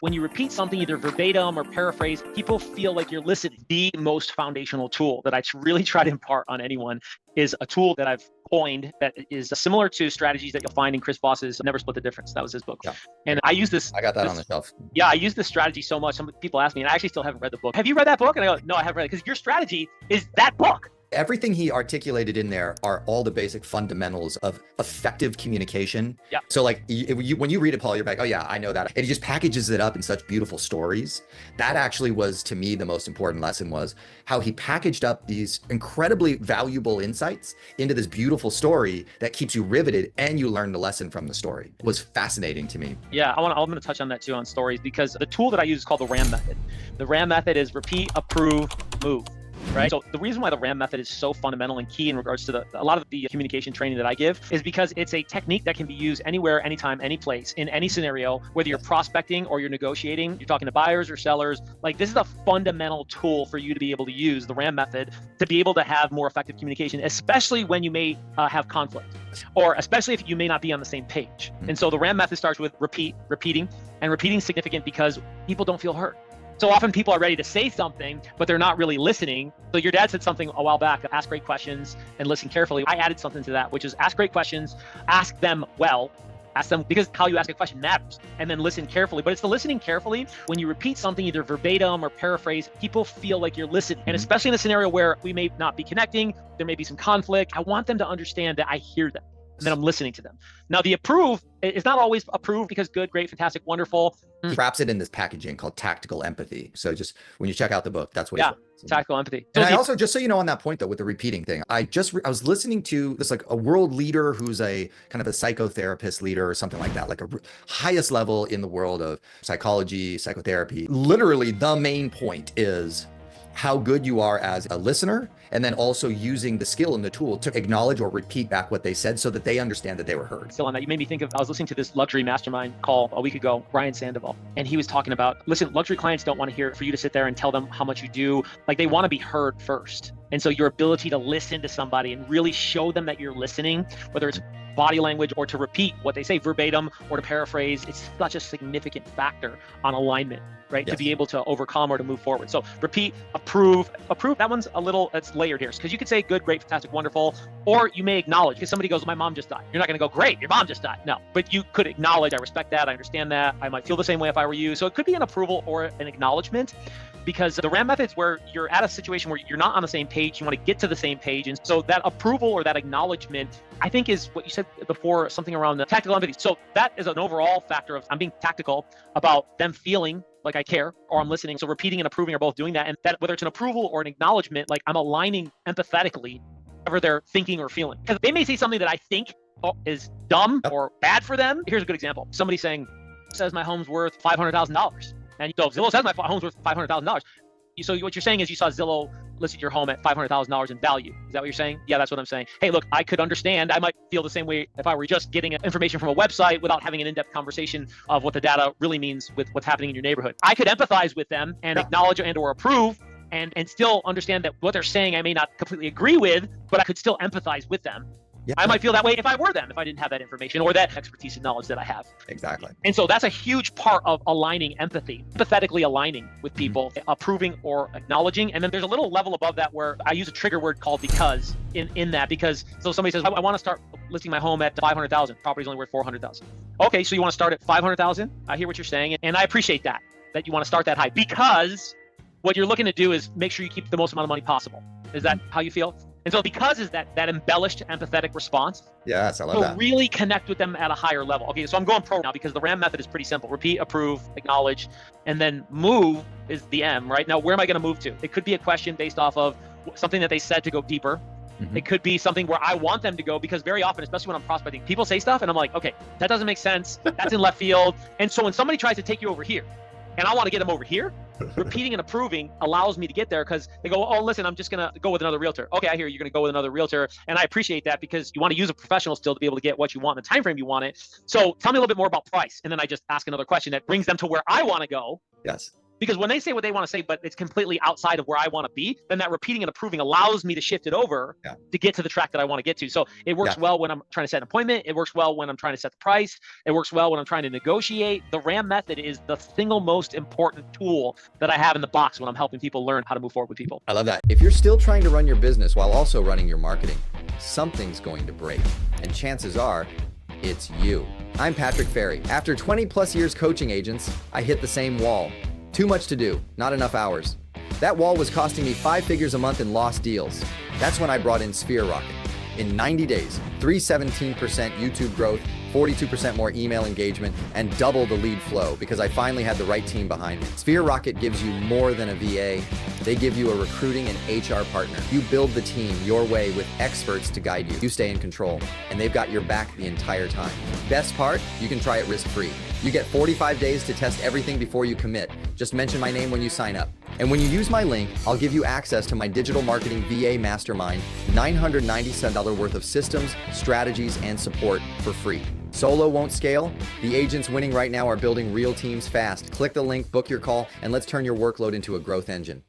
When you repeat something either verbatim or paraphrase, people feel like you're listening. The most foundational tool that I really try to impart on anyone is a tool that I've coined that is similar to strategies that you'll find in Chris Voss's Never Split the Difference. That was his book. Yeah. And I use this. I got that on the shelf. Yeah, I use this strategy so much. Some people ask me, and I actually still haven't read the book. Have you read that book? And I go, no, I haven't read it, because your strategy is that book. Everything he articulated in there are all the basic fundamentals of effective communication. Yeah. So like when you read it, Paul, you're like, oh yeah, I know that. And he just packages it up in such beautiful stories. That actually was, to me, the most important lesson was how he packaged up these incredibly valuable insights into this beautiful story that keeps you riveted and you learn the lesson from the story. It was fascinating to me. Yeah, I'm going to touch on that too on stories, because the tool that I use is called the RAM method. The RAM method is repeat, approve, move. Right. So the reason why the RAM method is so fundamental and key in regards to a lot of the communication training that I give is because it's a technique that can be used anywhere, anytime, any place, in any scenario, whether you're prospecting or you're negotiating, you're talking to buyers or sellers. Like, this is a fundamental tool for you to be able to use the RAM method to be able to have more effective communication, especially when you may have conflict, or especially if you may not be on the same page. And so the RAM method starts with repeating, and repeating is significant because people don't feel heard. So often people are ready to say something, but they're not really listening. So your dad said something a while back, ask great questions and listen carefully. I added something to that, which is ask great questions, ask them well, ask them, because how you ask a question matters, and then listen carefully. But it's the listening carefully. When you repeat something either verbatim or paraphrase, people feel like you're listening. And especially in a scenario where we may not be connecting, there may be some conflict, I want them to understand that I hear them and that I'm listening to them. Now, the approve is not always approved, because good, great, fantastic, wonderful. He wraps it in this packaging called tactical empathy. So just when you check out the book, that's what tactical empathy. And I also, just so you know, on that point though, with the repeating thing, I was listening to this, like a world leader who's a kind of a psychotherapist leader or something like that, like a highest level in the world of psychology, psychotherapy. Literally the main point is how good you are as a listener, and then also using the skill and the tool to acknowledge or repeat back what they said so that they understand that they were heard. Still on that, you made me think of, I was listening to this luxury mastermind call a week ago, Brian Sandoval, and he was talking about, listen, luxury clients don't want to hear for you to sit there and tell them how much you do. Like, they want to be heard first. And so your ability to listen to somebody and really show them that you're listening, whether it's body language or to repeat what they say verbatim or to paraphrase, it's such a significant factor on alignment, right? Yes. To be able to overcome or to move forward. So repeat, approve, that one's a little, it's layered here, because you could say good, great, fantastic, wonderful, or you may acknowledge, because somebody goes, my mom just died. You're not going to go, great, your mom just died. No, but you could acknowledge, I respect that, I understand that, I might feel the same way if I were you. So it could be an approval or an acknowledgement, because the RAM method is where you're at a situation where you're not on the same page, you want to get to the same page. And so that approval or that acknowledgement, I think, is what you said before, something around the tactical empathy. So that is an overall factor of I'm being tactical about them feeling like I care or I'm listening. So repeating and approving are both doing that. And that, whether it's an approval or an acknowledgement, like I'm aligning empathetically whatever they're thinking or feeling. Because they may say something that I think is dumb or bad for them. Here's a good example. Somebody says my home's worth $500,000. And so Zillow says my home's worth $500,000. So what you're saying is you saw Zillow listed your home at $500,000 in value. Is that what you're saying? Yeah, that's what I'm saying. Hey, look, I could understand. I might feel the same way if I were just getting information from a website without having an in-depth conversation of what the data really means with what's happening in your neighborhood. I could empathize with them and acknowledge and or approve and still understand that what they're saying I may not completely agree with, but I could still empathize with them. Yeah. I might feel that way if I were them, if I didn't have that information or that expertise and knowledge that I have. Exactly. And so that's a huge part of aligning empathy, empathetically aligning with people, approving or acknowledging. And then there's a little level above that where I use a trigger word called because in that, because so somebody says, I want to start listing my home at 500,000, property's only worth 400,000. Okay, so you want to start at 500,000? I hear what you're saying. And I appreciate that you want to start that high, because what you're looking to do is make sure you keep the most amount of money possible. Is that how you feel? And so because is that embellished empathetic response. Yes, I love that. Really connect with them at a higher level. Okay, so I'm going pro now because the RAM method is pretty simple. Repeat, approve, acknowledge, and then move is the M, right? Now, where am I going to move to? It could be a question based off of something that they said to go deeper. It could be something where I want them to go, because very often, especially when I'm prospecting, people say stuff and I'm like, okay, that doesn't make sense. That's in left field. And so when somebody tries to take you over here and I want to get them over here, repeating and approving allows me to get there, because they go, oh, listen, I'm just going to go with another realtor. Okay, I hear you're going to go with another realtor. And I appreciate that, because you want to use a professional still to be able to get what you want in the time frame you want it. So tell me a little bit more about price. And then I just ask another question that brings them to where I want to go. Yes. Because when they say what they want to say, but it's completely outside of where I want to be, then that repeating and approving allows me to shift it over to get to the track that I want to get to. So it works well when I'm trying to set an appointment. It works well when I'm trying to set the price. It works well when I'm trying to negotiate. The RAM method is the single most important tool that I have in the box when I'm helping people learn how to move forward with people. I love that. If you're still trying to run your business while also running your marketing, something's going to break. And chances are, it's you. I'm Patrick Ferry. After 20 plus years coaching agents, I hit the same wall. Too much to do, not enough hours. That wall was costing me 5 figures a month in lost deals. That's when I brought in Sphere Rocket. In 90 days, 317% YouTube growth, 42% more email engagement, and double the lead flow because I finally had the right team behind me. Sphere Rocket gives you more than a VA. They give you a recruiting and HR partner. You build the team your way with experts to guide you. You stay in control, and they've got your back the entire time. Best part, you can try it risk-free. You get 45 days to test everything before you commit. Just mention my name when you sign up. And when you use my link, I'll give you access to my digital marketing VA Mastermind, $997 worth of systems, strategies, and support for free. Solo won't scale? The agents winning right now are building real teams fast. Click the link, book your call, and let's turn your workload into a growth engine.